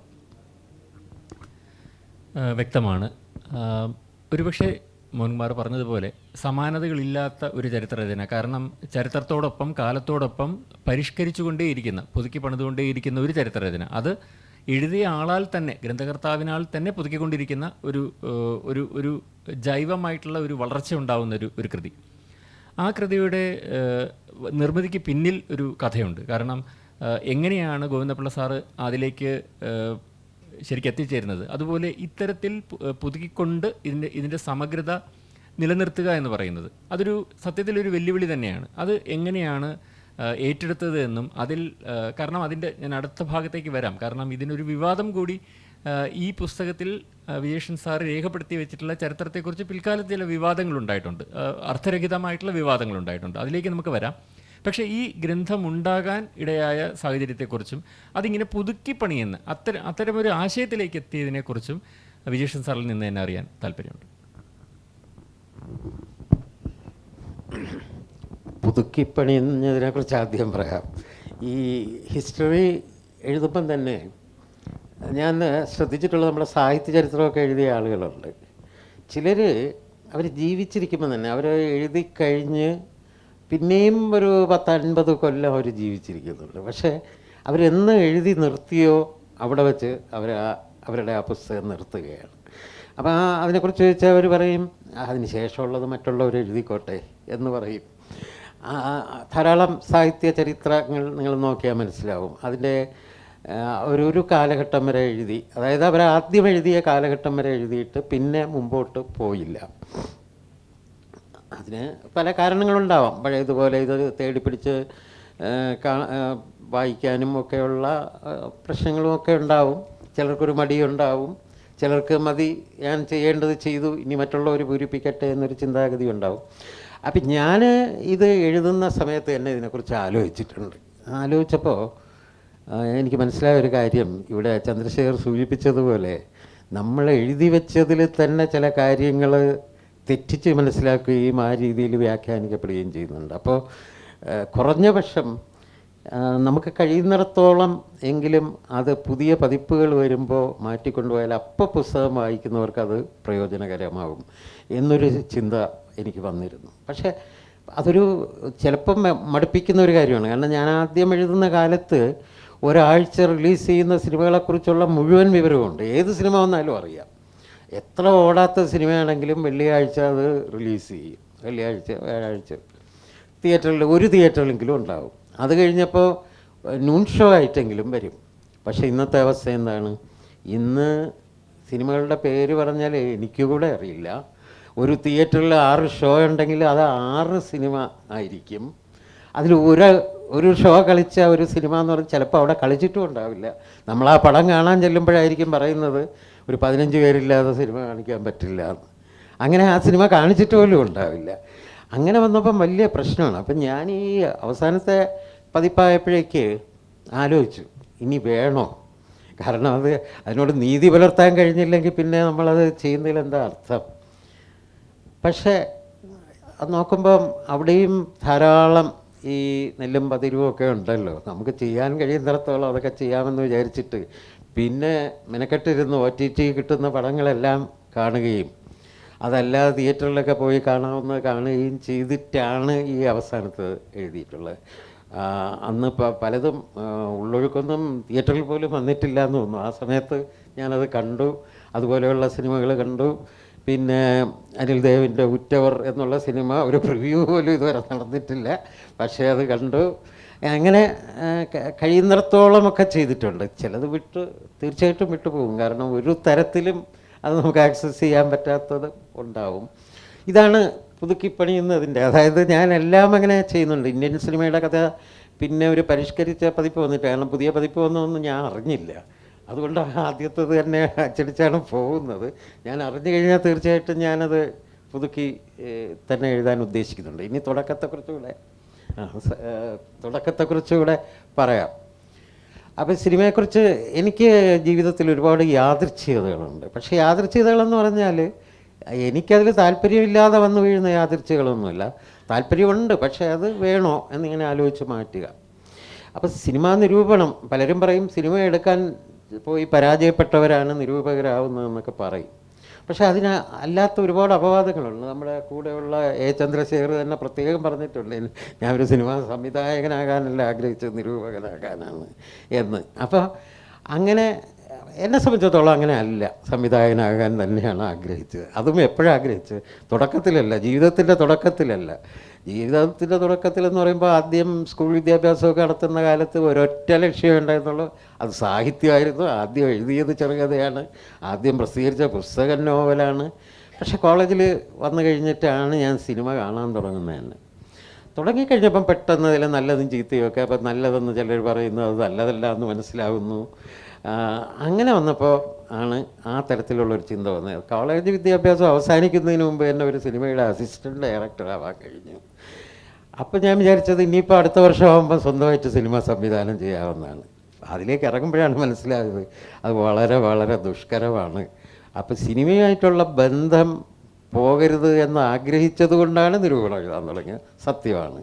വ്യക്തമാണ്. ഒരുപക്ഷെ മോൻകുമാർ പറഞ്ഞതുപോലെ സമാനതകളില്ലാത്ത ഒരു ചരിത്രരചന. കാരണം ചരിത്രത്തോടൊപ്പം കാലത്തോടൊപ്പം പരിഷ്കരിച്ചുകൊണ്ടേയിരിക്കുന്ന, പുതുക്കി പണിതുകൊണ്ടേയിരിക്കുന്ന ഒരു ചരിത്രരചന. അത് എഴുതിയ ആളാൽ തന്നെ, ഗ്രന്ഥകർത്താവിനാൽ തന്നെ പുതുക്കിക്കൊണ്ടിരിക്കുന്ന ഒരു ജൈവമായിട്ടുള്ള ഒരു വളർച്ച ഉണ്ടാവുന്ന ഒരു കൃതി. ആ കൃതിയുടെ നിർമ്മിതിക്ക് പിന്നിൽ ഒരു കഥയുണ്ട്. കാരണം എങ്ങനെയാണ് ഗോവിന്ദപിള്ള സാറ് അതിലേക്ക് ശരിക്കും എത്തിച്ചേരുന്നത്, അതുപോലെ ഇത്തരത്തിൽ പുതുക്കിക്കൊണ്ട് ഇതിൻ്റെ സമഗ്രത നിലനിർത്തുക എന്ന് പറയുന്നത് അതൊരു സത്യത്തിലൊരു വെല്ലുവിളി തന്നെയാണ്. അത് എങ്ങനെയാണ് ഏറ്റെടുത്തത് എന്നും കാരണം ഞാൻ അടുത്ത ഭാഗത്തേക്ക് വരാം. കാരണം ഇതിനൊരു വിവാദം കൂടി ഈ പുസ്തകത്തിൽ വിജേഷൻ സാറ് രേഖപ്പെടുത്തി വെച്ചിട്ടുള്ള ചരിത്രത്തെക്കുറിച്ച് പിൽക്കാലത്ത് ചില വിവാദങ്ങളുണ്ടായിട്ടുണ്ട്, അർത്ഥരഹിതമായിട്ടുള്ള വിവാദങ്ങളുണ്ടായിട്ടുണ്ട്. അതിലേക്ക് നമുക്ക് വരാം. പക്ഷേ ഈ ഗ്രന്ഥമുണ്ടാകാൻ ഇടയായ സാഹചര്യത്തെക്കുറിച്ചും അതിങ്ങനെ പുതുക്കി പണിയുന്ന അത്തരമൊരു ആശയത്തിലേക്ക് എത്തിയതിനെക്കുറിച്ചും വിജേഷൻ സാറിൽ നിന്ന് തന്നെ അറിയാൻ താല്പര്യമുണ്ട്. പുതുക്കിപ്പണിയുന്നതിനെക്കുറിച്ച് ആദ്യം പറയാം. ഈ ഹിസ്റ്ററി എഴുതുമ്പം തന്നെ ഞാൻ ശ്രദ്ധിച്ചിട്ടുള്ള നമ്മുടെ സാഹിത്യ ചരിത്രമൊക്കെ എഴുതിയ ആളുകളുണ്ട്. ചിലർ അവർ ജീവിച്ചിരിക്കുമ്പോൾ തന്നെ അവർ എഴുതി കഴിഞ്ഞ് പിന്നെയും ഒരു 10-50 കൊല്ലം അവർ ജീവിച്ചിരിക്കുന്നുണ്ട്. പക്ഷേ അവരെന്ന് എഴുതി നിർത്തിയോ അവിടെ വെച്ച് അവരുടെ ആ പുസ്തകം നിർത്തുകയാണ്. അപ്പോൾ അതിനെക്കുറിച്ച് ചോദിച്ചാൽ അവർ പറയും അതിന് ശേഷമുള്ളത് മറ്റുള്ളവർ എഴുതിക്കോട്ടെ എന്ന് പറയും. ധാരാളം സാഹിത്യ ചരിത്രങ്ങൾ നിങ്ങൾ നോക്കിയാൽ മനസ്സിലാവും. അതിൻ്റെ ഒരു കാലഘട്ടം വരെ എഴുതി, അതായത് അവർ ആദ്യം എഴുതിയ കാലഘട്ടം വരെ എഴുതിയിട്ട് പിന്നെ മുമ്പോട്ട് പോയില്ല. അതിന് പല കാരണങ്ങളുണ്ടാവാം. പഴയതുപോലെ ഇത് തേടിപ്പിടിച്ച് വായിക്കാനും ഒക്കെയുള്ള പ്രശ്നങ്ങളുമൊക്കെ ഉണ്ടാവും. ചിലർക്കൊരു മടിയുണ്ടാവും, ചിലർക്ക് മതി, ഞാൻ ചെയ്യേണ്ടത് ചെയ്തു, ഇനി മറ്റുള്ളവർ പൂരിപ്പിക്കട്ടെ എന്നൊരു ചിന്താഗതി ഉണ്ടാവും. അപ്പം ഞാൻ ഇത് എഴുതുന്ന സമയത്ത് തന്നെ ഇതിനെക്കുറിച്ച് ആലോചിച്ചപ്പോൾ എനിക്ക് മനസ്സിലായ ഒരു കാര്യം, ഇവിടെ ചന്ദ്രശേഖർ സൂചിപ്പിച്ചതുപോലെ നമ്മൾ എഴുതി വെച്ചതിൽ തന്നെ ചില കാര്യങ്ങൾ തെറ്റിച്ച് മനസ്സിലാക്കുകയും ആ രീതിയിൽ വ്യാഖ്യാനിക്കപ്പെടുകയും ചെയ്യുന്നുണ്ട്. അപ്പോൾ കുറഞ്ഞ പക്ഷം നമുക്ക് കഴിയുന്നിടത്തോളം എങ്കിലും അത് പുതിയ പതിപ്പുകൾ വരുമ്പോൾ മാറ്റിക്കൊണ്ടുപോയാൽ അപ്പോൾ പുസ്തകം വായിക്കുന്നവർക്ക് അത് പ്രയോജനകരമാകും എന്നൊരു ചിന്ത എനിക്ക് വന്നിരുന്നു. പക്ഷേ അതൊരു ചിലപ്പം മടുപ്പിക്കുന്ന ഒരു കാര്യമാണ്. കാരണം ഞാൻ ആദ്യം എഴുതുന്ന കാലത്ത് ഒരാഴ്ച റിലീസ് ചെയ്യുന്ന സിനിമകളെക്കുറിച്ചുള്ള മുഴുവൻ വിവരമുണ്ട്. ഏത് സിനിമ വന്നാലും അറിയാം. എത്ര ഓടാത്ത സിനിമയാണെങ്കിലും വെള്ളിയാഴ്ച അത് റിലീസ് ചെയ്യും. വെള്ളിയാഴ്ച, വ്യാഴാഴ്ച ഒരു തിയേറ്ററിലെങ്കിലും ഉണ്ടാവും. അത് കഴിഞ്ഞപ്പോൾ നൂൺ ഷോ ആയിട്ടെങ്കിലും വരും. പക്ഷേ ഇന്നത്തെ അവസ്ഥ എന്താണ്? ഇന്ന് സിനിമകളുടെ പേര് പറഞ്ഞാൽ എനിക്ക് കൂടെ അറിയില്ല. ഒരു തിയേറ്ററിൽ 6 ഷോ ഉണ്ടെങ്കിൽ അത് 6 സിനിമ ആയിരിക്കും. അതിൽ ഒരു ഷോ കളിച്ച ഒരു സിനിമ എന്ന് പറഞ്ഞാൽ ചിലപ്പോൾ അവിടെ കളിച്ചിട്ടും ഉണ്ടാവില്ല. നമ്മൾ ആ പടം കാണാൻ ചെല്ലുമ്പോഴായിരിക്കും പറയുന്നത് ഒരു 15 പേരില്ലാതെ സിനിമ കാണിക്കാൻ പറ്റില്ല എന്ന്. അങ്ങനെ ആ സിനിമ കാണിച്ചിട്ട് പോലും ഉണ്ടാവില്ല. അങ്ങനെ വന്നപ്പം വലിയ പ്രശ്നമാണ്. അപ്പം ഞാൻ ഈ അവസാനത്തെ പതിപ്പായപ്പോഴേക്ക് ആലോചിച്ചു ഇനി വേണോ, കാരണം അതിനോട് നീതി പുലർത്താൻ കഴിഞ്ഞില്ലെങ്കിൽ പിന്നെ നമ്മളത് ചെയ്യുന്നതിൽ എന്താ അർത്ഥം. പക്ഷേ അത് നോക്കുമ്പം അവിടെയും ധാരാളം ഈ നെല്ലും പതിരുവും ഒക്കെ ഉണ്ടല്ലോ, നമുക്ക് ചെയ്യാൻ കഴിയുന്നിടത്തോളം അതൊക്കെ ചെയ്യാമെന്ന് വിചാരിച്ചിട്ട് പിന്നെ മെനക്കെട്ടിരുന്ന് OTT കിട്ടുന്ന പടങ്ങളെല്ലാം കാണുകയും അതല്ലാതെ തിയേറ്ററിലൊക്കെ പോയി കാണാവുന്നത് കാണുകയും ചെയ്തിട്ടാണ് ഈ അവസാനത്ത് എഴുതിയിട്ടുള്ളത്. അന്ന് പലതും ഉള്ളൊഴുക്കൊന്നും തിയേറ്ററിൽ പോലും വന്നിട്ടില്ല എന്ന് തോന്നുന്നു. ആ സമയത്ത് ഞാനത് കണ്ടു, അതുപോലെയുള്ള സിനിമകൾ കണ്ടു. പിന്നെ അനിൽ ദേവിൻ്റെ ഉറ്റവർ എന്നുള്ള സിനിമ ഒരു പ്രിവ്യൂ പോലും ഇതുവരെ നടന്നിട്ടില്ല, പക്ഷേ അത് കണ്ടു. അങ്ങനെ കഴിയുന്നിടത്തോളമൊക്കെ ചെയ്തിട്ടുണ്ട്. ചിലത് തീർച്ചയായിട്ടും വിട്ടുപോകും, കാരണം ഒരു തരത്തിലും അത് നമുക്ക് ആക്സസ് ചെയ്യാൻ പറ്റാത്തത് ഉണ്ടാവും. ഇതാണ് പുതുക്കിപ്പണിയുന്നതിൻ്റെ, അതായത് ഞാൻ എല്ലാം അങ്ങനെ ചെയ്യുന്നുണ്ട്. ഇന്ത്യൻ സിനിമയുടെ കഥ പിന്നെ ഒരു പരിഷ്കരിച്ച പതിപ്പ് വന്നിട്ട്, കാരണം പുതിയ പതിപ്പ് വന്നതൊന്നും ഞാൻ അറിഞ്ഞില്ല. അതുകൊണ്ട് ആദ്യത്തത് തന്നെ അച്ചടിച്ചാണ് പോകുന്നത്. ഞാൻ അറിഞ്ഞു കഴിഞ്ഞാൽ തീർച്ചയായിട്ടും ഞാനത് പുതുക്കി തന്നെ എഴുതാൻ ഉദ്ദേശിക്കുന്നുണ്ട്. ഇനി തുടക്കത്തെക്കുറിച്ചുകൂടെ പറയാം. അപ്പോൾ സിനിമയെക്കുറിച്ച് എനിക്ക് ജീവിതത്തിൽ ഒരുപാട് യാദൃച്ഛികതകളുണ്ട്. പക്ഷേ യാദൃച്ഛികതകളെന്ന് പറഞ്ഞാൽ എനിക്കതിൽ താല്പര്യമില്ലാതെ വന്നു വീഴുന്ന യാദൃച്ഛികകളൊന്നുമില്ല. താല്പര്യമുണ്ട്, പക്ഷേ അത് വേണോ എന്നിങ്ങനെ ആലോചിച്ച് മാറ്റുക. അപ്പോൾ സിനിമാ നിരൂപണം, പലരും പറയും സിനിമ എടുക്കാൻ പോയി പരാജയപ്പെട്ടവരാണ് നിരൂപകരാകുന്നതെന്നൊക്കെ പറയും. പക്ഷേ അല്ലാത്ത ഒരുപാട് അപവാദങ്ങളുണ്ട്. നമ്മുടെ കൂടെയുള്ള ചന്ദ്രശേഖർ തന്നെ പ്രത്യേകം പറഞ്ഞിട്ടുണ്ട്, ഞാനൊരു സിനിമാ സംവിധായകനാകാനല്ല ആഗ്രഹിച്ചത്, നിരൂപകനാകാനാണ് എന്ന്. അപ്പോൾ അങ്ങനെ എന്നെ സംബന്ധിച്ചിടത്തോളം അങ്ങനെ അല്ല, സംവിധായകനാകാൻ തന്നെയാണ് ആഗ്രഹിച്ചത്. അതും എപ്പോഴാണ് ആഗ്രഹിച്ചത്? തുടക്കത്തിലല്ല, ജീവിതത്തിൻ്റെ തുടക്കത്തിലല്ല. ജീവിതത്തിൻ്റെ തുടക്കത്തിലെന്ന് പറയുമ്പോൾ ആദ്യം സ്കൂൾ വിദ്യാഭ്യാസമൊക്കെ നടത്തുന്ന കാലത്ത് ഒരൊറ്റ ലക്ഷ്യമേ ഉണ്ടായിരുന്നുള്ളൂ, അത് സാഹിത്യമായിരുന്നു. ആദ്യം എഴുതിയത് ചെറുകഥയാണ്, ആദ്യം പ്രസിദ്ധീകരിച്ച പുസ്തകം നോവലാണ്. പക്ഷേ കോളേജിൽ വന്നു കഴിഞ്ഞിട്ടാണ് ഞാൻ സിനിമ കാണാൻ തുടങ്ങുന്നത് തന്നെ. തുടങ്ങിക്കഴിഞ്ഞപ്പം പെട്ടെന്ന് അതിൽ നല്ലതും ചീത്തയും ഒക്കെ, അപ്പം നല്ലതെന്ന് ചിലർ പറയുന്നു, അത് നല്ലതല്ല എന്ന് മനസ്സിലാവുന്നു. അങ്ങനെ വന്നപ്പോൾ ആണ് ആ തരത്തിലുള്ളൊരു ചിന്ത വന്നത്. കോളേജ് വിദ്യാഭ്യാസം അവസാനിക്കുന്നതിന് മുമ്പ് തന്നെ ഒരു സിനിമയുടെ അസിസ്റ്റൻറ്റ് ഡയറക്ടറാവാൻ കഴിഞ്ഞു. അപ്പോൾ ഞാൻ വിചാരിച്ചത് ഇനിയിപ്പോൾ അടുത്ത വർഷമാകുമ്പോൾ സ്വന്തമായിട്ട് സിനിമ സംവിധാനം ചെയ്യാവുന്നതാണ്. അതിലേക്ക് ഇറങ്ങുമ്പോഴാണ് മനസ്സിലായത് അത് വളരെ വളരെ ദുഷ്കരമാണ്. അപ്പോൾ സിനിമയായിട്ടുള്ള ബന്ധം പോകരുത് എന്ന് ആഗ്രഹിച്ചത് കൊണ്ടാണ് നിരൂപണം എഴുതാൻ തുടങ്ങിയത്, സത്യമാണ്.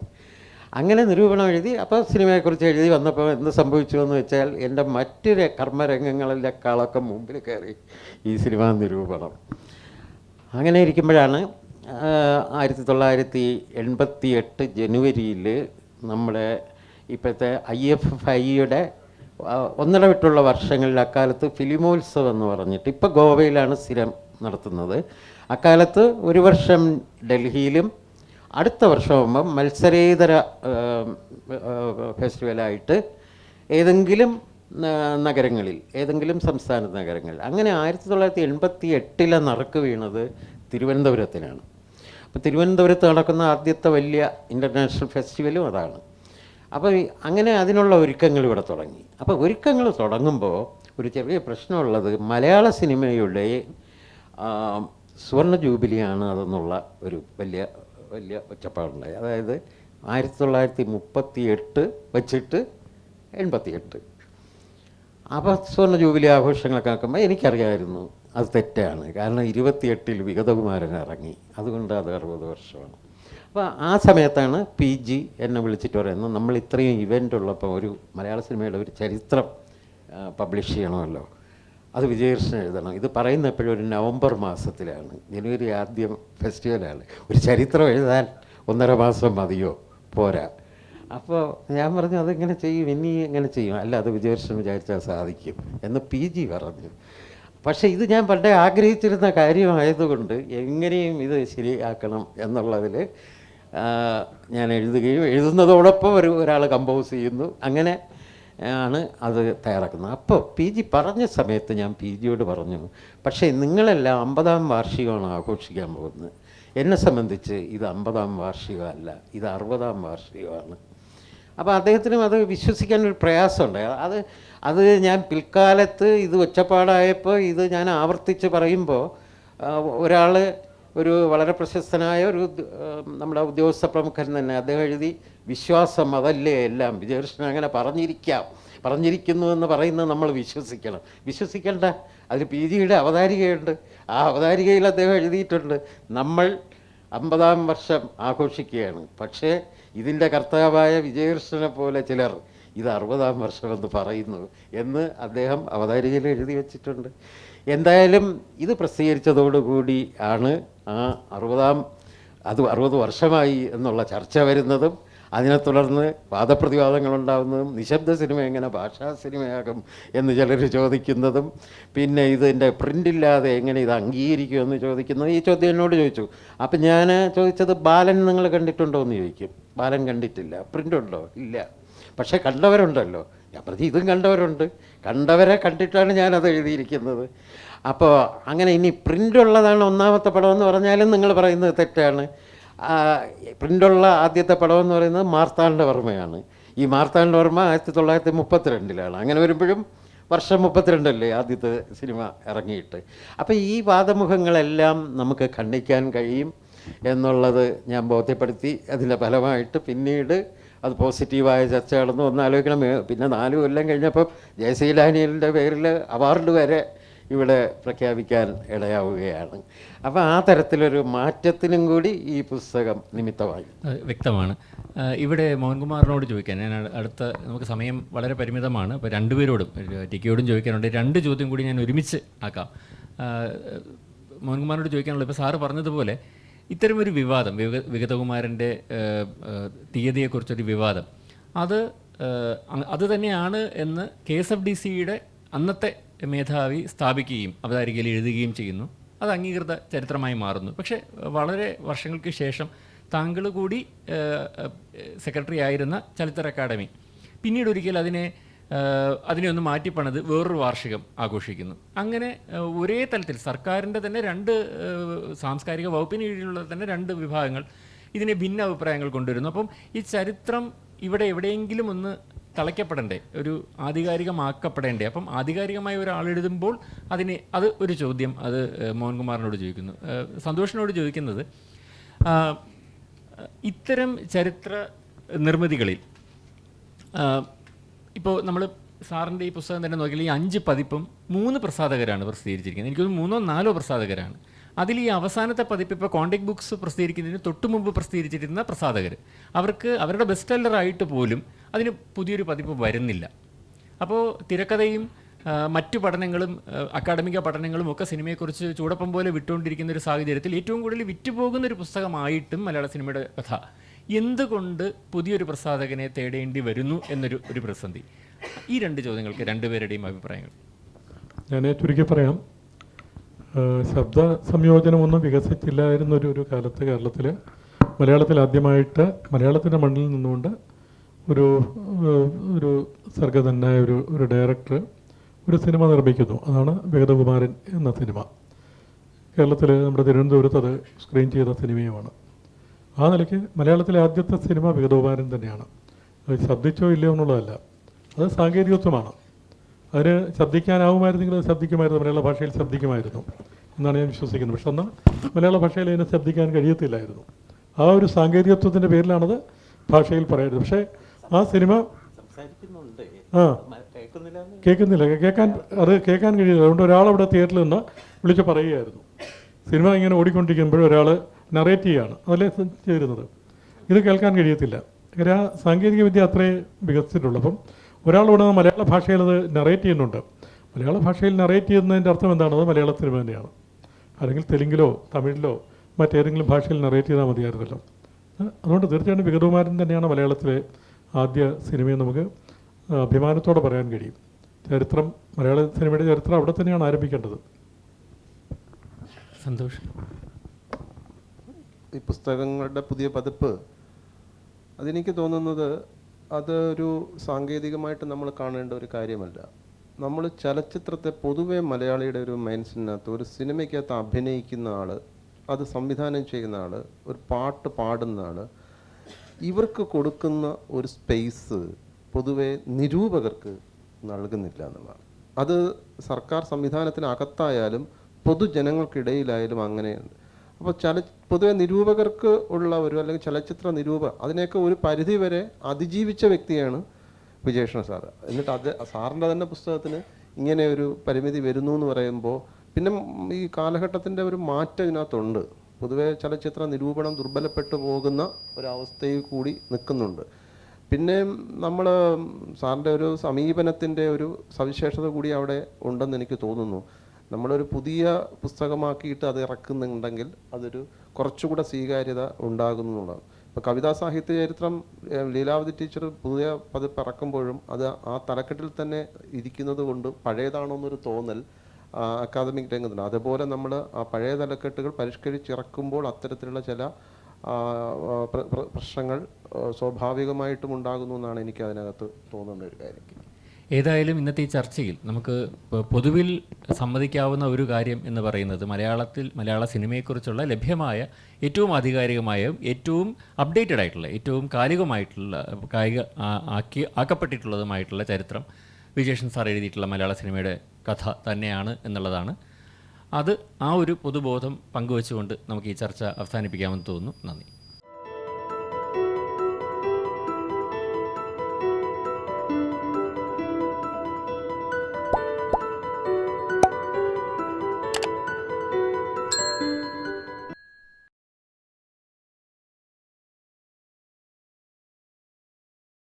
അങ്ങനെ നിരൂപണം എഴുതി. അപ്പോൾ സിനിമയെക്കുറിച്ച് എഴുതി വന്നപ്പോൾ എന്ത് സംഭവിച്ചു എന്ന് വെച്ചാൽ എൻ്റെ മറ്റ് കർമ്മരംഗങ്ങളിലേക്കാളൊക്കെ മുമ്പിൽ കയറി ഈ സിനിമാ നിരൂപണം. അങ്ങനെ ഇരിക്കുമ്പോഴാണ് 1988 ജനുവരിയിൽ നമ്മുടെ ഇപ്പോഴത്തെ IFFIയുടെ ഒന്നിടവിട്ടുള്ള വർഷങ്ങളിൽ അക്കാലത്ത് ഫിലിമോത്സവം എന്ന് പറഞ്ഞിട്ട് ഇപ്പോൾ ഗോവയിലാണ് സ്ഥിരം നടത്തുന്നത്. അക്കാലത്ത് ഒരു വർഷം ഡൽഹിയിലും അടുത്ത വർഷമാകുമ്പം മത്സരേതര ഫെസ്റ്റിവലായിട്ട് ഏതെങ്കിലും നഗരങ്ങളിൽ, ഏതെങ്കിലും സംസ്ഥാന നഗരങ്ങളിൽ. അങ്ങനെ 1988 നറുക്ക് വീണത് തിരുവനന്തപുരത്തിനാണ്. അപ്പോൾ തിരുവനന്തപുരത്ത് നടക്കുന്ന ആദ്യത്തെ വലിയ ഇൻ്റർനാഷണൽ ഫെസ്റ്റിവലും അതാണ്. അപ്പോൾ അങ്ങനെ അതിനുള്ള ഒരുക്കങ്ങൾ ഇവിടെ തുടങ്ങി. അപ്പോൾ ഒരുക്കങ്ങൾ തുടങ്ങുമ്പോൾ ഒരു ചെറിയ പ്രശ്നമുള്ളത്, മലയാള സിനിമയുടെ സുവർണ ജൂബിലിയാണ് അതെന്നുള്ള ഒരു വലിയ ഒച്ചപ്പാടുണ്ടായി. അതായത് 1938 വച്ചിട്ട് 88. അപ്പോൾ സുവർണ ജൂബിലി ആഘോഷങ്ങളൊക്കെ ആക്കുമ്പോൾ എനിക്കറിയാമായിരുന്നു അത് തെറ്റാണ്. കാരണം 28 വിഗതകുമാരൻ ഇറങ്ങി, അതുകൊണ്ട് അത് 60 വർഷമാണ്. അപ്പോൾ ആ സമയത്താണ് PG എന്നെ വിളിച്ചിട്ട് പറയുന്നത്, നമ്മൾ ഇത്രയും ഇവൻ്റ് ഉള്ളപ്പോൾ ഒരു മലയാള സിനിമയുടെ ഒരു ചരിത്രം പബ്ലിഷ് ചെയ്യണമല്ലോ, അത് വിജയകൃഷ്ണൻ എഴുതണം. ഇത് പറയുന്ന എപ്പോഴും ഒരു നവംബർ മാസത്തിലാണ്, ജനുവരി ആദ്യം ഫെസ്റ്റിവലാണ്. ഒരു ചരിത്രം എഴുതാൻ 1.5 മാസം മതിയോ? പോരാ. അപ്പോൾ ഞാൻ പറഞ്ഞു അതെങ്ങനെ ചെയ്യും, ഇനി എങ്ങനെ ചെയ്യും? അല്ല, അത് വിജയകൃഷ്ണൻ വിചാരിച്ചാൽ സാധിക്കും എന്ന് PG പറഞ്ഞു. പക്ഷേ ഇത് ഞാൻ പണ്ടേ ആഗ്രഹിച്ചിരുന്ന കാര്യമായതുകൊണ്ട് എങ്ങനെയും ഇത് ശരിയാക്കണം എന്നുള്ളതിൽ ഞാൻ എഴുതുന്നതോടൊപ്പം ഒരാൾ കമ്പോസ് ചെയ്യുന്നു. അങ്ങനെ ആണ് അത് തയ്യാറാക്കുന്നത്. അപ്പോൾ PG പറഞ്ഞ സമയത്ത് ഞാൻ PGയോട് പറഞ്ഞു, പക്ഷേ നിങ്ങളെല്ലാം 50-ാം വാർഷികമാണ് ആഘോഷിക്കാൻ പോകുന്നത്. എന്നെ സംബന്ധിച്ച് ഇത് 50-ാം വാർഷികമല്ല, ഇത് 60-ാം വാർഷികമാണ്. അപ്പോൾ അദ്ദേഹത്തിനും അത് വിശ്വസിക്കാനൊരു പ്രയാസമുണ്ട്. അത് ഞാൻ പിൽക്കാലത്ത് ഇത് ഒച്ചപ്പാടായപ്പോൾ ഇത് ഞാൻ ആവർത്തിച്ച് പറയുമ്പോൾ ഒരാൾ, ഒരു വളരെ പ്രശസ്തനായ ഒരു നമ്മുടെ ഉദ്യോഗസ്ഥ പ്രമുഖൻ തന്നെ, അദ്ദേഹം എഴുതി, വിശ്വാസം അതല്ലേ എല്ലാം, വിജയകൃഷ്ണൻ അങ്ങനെ പറഞ്ഞിരിക്കാം, പറഞ്ഞിരിക്കുന്നു എന്ന് പറയുന്നത് നമ്മൾ വിശ്വസിക്കണം. വിശ്വസിക്കേണ്ട, അതിൽ PGയുടെ അവതാരികയുണ്ട്. ആ അവതാരികയിൽ അദ്ദേഹം എഴുതിയിട്ടുണ്ട്, നമ്മൾ 50-ാം വർഷം ആഘോഷിക്കുകയാണ്, പക്ഷേ ഇതിൻ്റെ കർത്താവായ വിജയകൃഷ്ണനെ പോലെ ചിലർ ഇത് 60-ാം വർഷമെന്ന് പറയുന്നു എന്ന് അദ്ദേഹം അവതാരികയിൽ എഴുതി വച്ചിട്ടുണ്ട്. എന്തായാലും ഇത് പ്രസിദ്ധീകരിച്ചതോടുകൂടി ആണ് ആ 60 വർഷമായി എന്നുള്ള ചർച്ച വരുന്നതും അതിനെ തുടർന്ന് വാദപ്രതിവാദങ്ങളുണ്ടാകുന്നതും നിശബ്ദ സിനിമ എങ്ങനെ ഭാഷാ സിനിമയാകും എന്ന് ചിലർ ചോദിക്കുന്നതും പിന്നെ ഇതിൻ്റെ പ്രിൻ്റില്ലാതെ എങ്ങനെ ഇത് അംഗീകരിക്കുമെന്ന് ചോദിക്കുന്നതും. ഈ ചോദ്യം എന്നോട് ചോദിച്ചു. അപ്പം ഞാൻ ചോദിച്ചത്, ബാലൻ നിങ്ങൾ കണ്ടിട്ടുണ്ടോ എന്ന് ചോദിക്കും. ബാലൻ കണ്ടിട്ടില്ല. പ്രിൻ്റുണ്ടോ? ഇല്ല. പക്ഷേ കണ്ടവരുണ്ടല്ലോ. ഞാൻ പറഞ്ഞു ഇതും കണ്ടവരുണ്ട്, കണ്ടവരെ കണ്ടിട്ടാണ് ഞാനത് എഴുതിയിരിക്കുന്നത്. അപ്പോൾ അങ്ങനെ ഇനി പ്രിൻ്റുള്ളതാണ് ഒന്നാമത്തെ പടമെന്ന് പറഞ്ഞാലും നിങ്ങൾ പറയുന്നത് തെറ്റാണ്. പ്രിൻ്റുള്ള ആദ്യത്തെ പടമെന്ന് പറയുന്നത് മാർത്താണ്ഡവർമ്മയാണ്. ഈ മാർത്താണ്ഡവർമ്മ 1932 അങ്ങനെ വരുമ്പോഴും വർഷം 32 ആദ്യത്തെ സിനിമ ഇറങ്ങിയിട്ട്. അപ്പോൾ ഈ വാദമുഖങ്ങളെല്ലാം നമുക്ക് ഖണ്ഡിക്കാൻ കഴിയും എന്നുള്ളത് ഞാൻ ബോധ്യപ്പെടുത്തി. അതിൻ്റെ ഫലമായിട്ട് പിന്നീട് അത് പോസിറ്റീവായ ചർച്ച നടന്നു. ഒന്നാലോചിക്കണം, പിന്നെ 4 കൊല്ലം കഴിഞ്ഞപ്പോൾ ജയശ്രീ ഡാനിയലിൻ്റെ പേരിൽ അവാർഡ് വരെ ഇവിടെ പ്രഖ്യാപിക്കാൻ ഇടയാവുകയാണ്. അപ്പോൾ ആ തരത്തിലൊരു മാറ്റത്തിനും കൂടി ഈ പുസ്തകം നിമിത്തമായി. വ്യക്തമാണ്. ഇവിടെ മോഹൻകുമാറിനോട് ചോദിക്കാൻ ഞാൻ അടുത്ത, നമുക്ക് സമയം വളരെ പരിമിതമാണ്, അപ്പോൾ രണ്ടുപേരോടും, ടിക്കയോടും ചോദിക്കാനുണ്ട്. 2 ചോദ്യം കൂടി ഞാൻ ഒരുമിച്ച് ആക്കാം. മോഹൻകുമാറിനോട് ചോദിക്കാനുള്ളത്, ഇപ്പോൾ സാറ് പറഞ്ഞതുപോലെ ഇത്തരമൊരു വിവാദം, വിഗതകുമാരൻ്റെ തീയതിയെക്കുറിച്ചൊരു വിവാദം, അത് തന്നെയാണ് എന്ന് KSFDCയുടെ അന്നത്തെ മേധാവി സ്ഥാപിക്കുകയും അവതാരികയിൽ എഴുതുകയും ചെയ്യുന്നു. അത് അംഗീകൃത ചരിത്രമായി മാറുന്നു. പക്ഷേ വളരെ വർഷങ്ങൾക്ക് ശേഷം താങ്കൾ കൂടി സെക്രട്ടറി ആയിരുന്ന ചലച്ചിത്ര അക്കാദമി പിന്നീട് ഒരിക്കൽ അതിനെ ഒന്ന് മാറ്റിപ്പണത് വേറൊരു വാർഷികം ആഘോഷിക്കുന്നു. അങ്ങനെ ഒരേ തലത്തിൽ സർക്കാരിൻ്റെ തന്നെ 2 സാംസ്കാരിക വകുപ്പിന് കീഴിലുള്ള തന്നെ 2 വിഭാഗങ്ങൾ ഇതിനെ ഭിന്ന അഭിപ്രായങ്ങൾ കൊണ്ടുവരുന്നു. അപ്പം ഈ ചരിത്രം ഇവിടെ എവിടെയെങ്കിലും ഒന്ന് തളയ്ക്കപ്പെടണ്ടേ, ഒരു ആധികാരികമാക്കപ്പെടേണ്ടേ? അപ്പം ആധികാരികമായ ഒരാളെഴുതുമ്പോൾ അത് ഒരു ചോദ്യം, അത് മോഹൻകുമാറിനോട് ചോദിക്കുന്നു. സന്തോഷിനോട് ചോദിക്കുന്നത്, ഇത്തരം ചരിത്ര നിർമ്മിതികളിൽ ഇപ്പോൾ നമ്മൾ സാറിൻ്റെ ഈ പുസ്തകം തന്നെ നോക്കിയാൽ ഈ 5 പതിപ്പും 3 പ്രസാധകരാണ് പ്രസിദ്ധീകരിച്ചിരിക്കുന്നത്. എനിക്കൊന്ന് 3ഓ 4ഓ പ്രസാധകരാണ്. അതിൽ ഈ അവസാനത്തെ പതിപ്പ് ഇപ്പോൾ കോണ്ടാക്ട് ബുക്സ് പ്രസിദ്ധീകരിക്കുന്നതിന് തൊട്ട് മുമ്പ് പ്രസിദ്ധീകരിച്ചിരുന്ന പ്രസാധകർ, അവർക്ക് അവരുടെ ബെസ്റ്റ് സെല്ലറായിട്ട് പോലും അതിന് പുതിയൊരു പതിപ്പ് വരുന്നില്ല. അപ്പോൾ തിരക്കഥയും മറ്റു പഠനങ്ങളും അക്കാഡമിക പഠനങ്ങളും ഒക്കെ സിനിമയെക്കുറിച്ച് ചൂടപ്പം പോലെ വിട്ടുകൊണ്ടിരിക്കുന്ന ഒരു സാഹചര്യത്തിൽ ഏറ്റവും കൂടുതൽ വിറ്റുപോകുന്നൊരു പുസ്തകമായിട്ടും മലയാള സിനിമയുടെ കഥ എന്തുകൊണ്ട് പുതിയൊരു പ്രസാധകനെ തേടേണ്ടി വരുന്നു എന്നൊരു പ്രതിസന്ധി. ഈ 2 ചോദ്യങ്ങൾക്ക് 2 പേരുടെയും അഭിപ്രായങ്ങൾ. ഞാൻ ചുരുക്കി പറയാം. ശബ്ദ സംയോജനമൊന്നും വികസിച്ചില്ലായിരുന്നൊരു കാലത്ത് കേരളത്തിൽ മലയാളത്തിൽ ആദ്യമായിട്ട് മലയാളത്തിൻ്റെ മണ്ണിൽ നിന്നുകൊണ്ട് ഒരു സർഗതനായ ഒരു ഡയറക്ടർ ഒരു സിനിമ നിർമ്മിക്കുന്നു. അതാണ് വിഗതകുമാരൻ എന്ന സിനിമ. കേരളത്തിൽ നമ്മുടെ തിരുവനന്തപുരത്ത് അത് സ്ക്രീൻ ചെയ്ത സിനിമയുമാണ്. ആ നിലയ്ക്ക് മലയാളത്തിലെ ആദ്യത്തെ സിനിമ വിഗതകുമാരൻ തന്നെയാണ്. അത് ശബ്ദിച്ചോ ഇല്ലയോ എന്നുള്ളതല്ല, അത് സാങ്കേതികത്വമാണ്. അതിന് ശബ്ദിക്കാനാവുമായിരുന്നെങ്കിൽ അത് ശബ്ദിക്കുമായിരുന്നു, മലയാള ഭാഷയിൽ ശബ്ദിക്കുമായിരുന്നു എന്നാണ് ഞാൻ വിശ്വസിക്കുന്നത്. പക്ഷെ എന്നാൽ മലയാള ഭാഷയിൽ അതിനെ ശബ്ദിക്കാൻ കഴിയത്തില്ലായിരുന്നു. ആ ഒരു സാങ്കേതികത്വത്തിൻ്റെ പേരിലാണത് ഭാഷയിൽ പറയുന്നത്. പക്ഷേ ആ സിനിമ കേൾക്കുന്നില്ല, കേൾക്കാൻ കഴിയില്ല. അതുകൊണ്ട് ഒരാളവിടെ തിയേറ്ററിൽ നിന്ന് വിളിച്ച് പറയുകയായിരുന്നു. സിനിമ ഇങ്ങനെ ഓടിക്കൊണ്ടിരിക്കുമ്പോൾ ഒരാൾ നറേറ്റ് ചെയ്യുകയാണ്, അതല്ലേ ചേരുന്നത്. ഇത് കേൾക്കാൻ കഴിയത്തില്ല. ആ സാങ്കേതിക വിദ്യ അത്രേ വികസിച്ചിട്ടുള്ളൂ. അപ്പം ഒരാളിവിടെ മലയാള ഭാഷയിൽ അത് നറേറ്റ് ചെയ്യുന്നുണ്ട്. മലയാള ഭാഷയിൽ നറേറ്റ് ചെയ്യുന്നതിൻ്റെ അർത്ഥം എന്താണത് മലയാള സിനിമ തന്നെയാണ്. അല്ലെങ്കിൽ തെലുങ്കിലോ തമിഴിലോ മറ്റേതെങ്കിലും ഭാഷയിൽ നറേറ്റ് ചെയ്താൽ മതിയായിരുന്നല്ലോ. അതുകൊണ്ട് തീർച്ചയായിട്ടും വിഗതകുമാരൻ തന്നെയാണ് മലയാളത്തിലെ ആദ്യ സിനിമയെന്ന് നമുക്ക് അഭിമാനത്തോടെ പറയാൻ കഴിയും. ചരിത്രം, മലയാള സിനിമയുടെ ചരിത്രം അവിടെ തന്നെയാണ് ആരംഭിക്കേണ്ടത്. സന്തോഷം. ഈ പുസ്തകങ്ങളുടെ പുതിയ പതിപ്പ്, അതെനിക്ക് തോന്നുന്നത് അതൊരു സാങ്കേതികമായിട്ട് നമ്മൾ കാണേണ്ട ഒരു കാര്യമല്ല. നമ്മൾ ചലച്ചിത്രത്തെ പൊതുവെ മലയാളിയുടെ ഒരു മൈൻഡ്സിനകത്ത്, ഒരു സിനിമയ്ക്കകത്ത് അഭിനയിക്കുന്ന ആൾ, അത് സംവിധാനം ചെയ്യുന്ന ആൾ, ഒരു പാട്ട് പാടുന്ന ആൾ, ഇവർക്ക് കൊടുക്കുന്ന ഒരു സ്പേസ് പൊതുവെ നിരൂപകർക്ക് നൽകുന്നില്ല എന്നുള്ളതാണ്. അത് സർക്കാർ സംവിധാനത്തിനകത്തായാലും പൊതുജനങ്ങൾക്കിടയിലായാലും അങ്ങനെയുണ്ട്. അപ്പോൾ പൊതുവെ നിരൂപകർക്ക് ഉള്ള അല്ലെങ്കിൽ ചലച്ചിത്ര അതിനെയൊക്കെ ഒരു പരിധി വരെ അതിജീവിച്ച വ്യക്തിയാണ് വിജയകൃഷ്ണൻ സാറ്. എന്നിട്ട് അത് സാറിൻ്റെ തന്നെ പുസ്തകത്തിന് ഇങ്ങനെ ഒരു പരിമിതി വരുന്നു എന്ന് പറയുമ്പോൾ പിന്നെ ഈ കാലഘട്ടത്തിൻ്റെ ഒരു മാറ്റം ഇതിനകത്തുണ്ട്. പൊതുവെ ചലച്ചിത്ര നിരൂപണം ദുർബലപ്പെട്ടു പോകുന്ന ഒരവസ്ഥയിൽ കൂടി നിൽക്കുന്നുണ്ട്. പിന്നെ നമ്മൾ സാറിൻ്റെ ഒരു സമീപനത്തിൻ്റെ ഒരു സവിശേഷത കൂടി അവിടെ ഉണ്ടെന്ന് എനിക്ക് തോന്നുന്നു. നമ്മളൊരു പുതിയ പുസ്തകമാക്കിയിട്ട് അത് ഇറക്കുന്നുണ്ടെങ്കിൽ അതൊരു കുറച്ചുകൂടെ സ്വീകാര്യത ഉണ്ടാകുന്നുള്ളതാണ്. ഇപ്പോൾ കവിതാ സാഹിത്യ ചരിത്രം ലീലാവതി ടീച്ചർ പുതിയ പതിപ്പ് ഇറക്കുമ്പോഴും അത് ആ തലക്കെട്ടിൽ തന്നെ ഇരിക്കുന്നത് കൊണ്ട് പഴയതാണോ എന്നൊരു തോന്നൽ അക്കാദമിക് രംഗത്തുണ്ട്. അതുപോലെ നമ്മൾ ആ പഴയ തലക്കെട്ടുകൾ പരിഷ്കരിച്ചിറക്കുമ്പോൾ അത്തരത്തിലുള്ള ചില പ്രശ്നങ്ങൾ സ്വാഭാവികമായിട്ടും ഉണ്ടാകുന്നു എന്നാണ് എനിക്ക് അതിനകത്ത് തോന്നുന്ന ഒരു കാര്യം. ഏതായാലും ഇന്നത്തെ ഈ ചർച്ചയിൽ നമുക്ക് പൊതുവിൽ സമ്മതിക്കാവുന്ന ഒരു കാര്യം എന്ന് പറയുന്നത് മലയാള സിനിമയെക്കുറിച്ചുള്ള ലഭ്യമായ ഏറ്റവും ആധികാരികമായും ഏറ്റവും അപ്ഡേറ്റഡ് ആയിട്ടുള്ള ഏറ്റവും കാലികമായിട്ടുള്ള ആക്കപ്പെട്ടിട്ടുള്ളതുമായിട്ടുള്ള ചരിത്രം വിജേഷൻ സാർ എഴുതിയിട്ടുള്ള മലയാള സിനിമയുടെ കഥ തന്നെയാണ് എന്നുള്ളതാണ്. അത് ആ ഒരു പൊതുബോധം പങ്കുവെച്ചുകൊണ്ട് നമുക്ക് ഈ ചർച്ച അവസാനിപ്പിക്കാമെന്ന് തോന്നുന്നു. നന്ദി.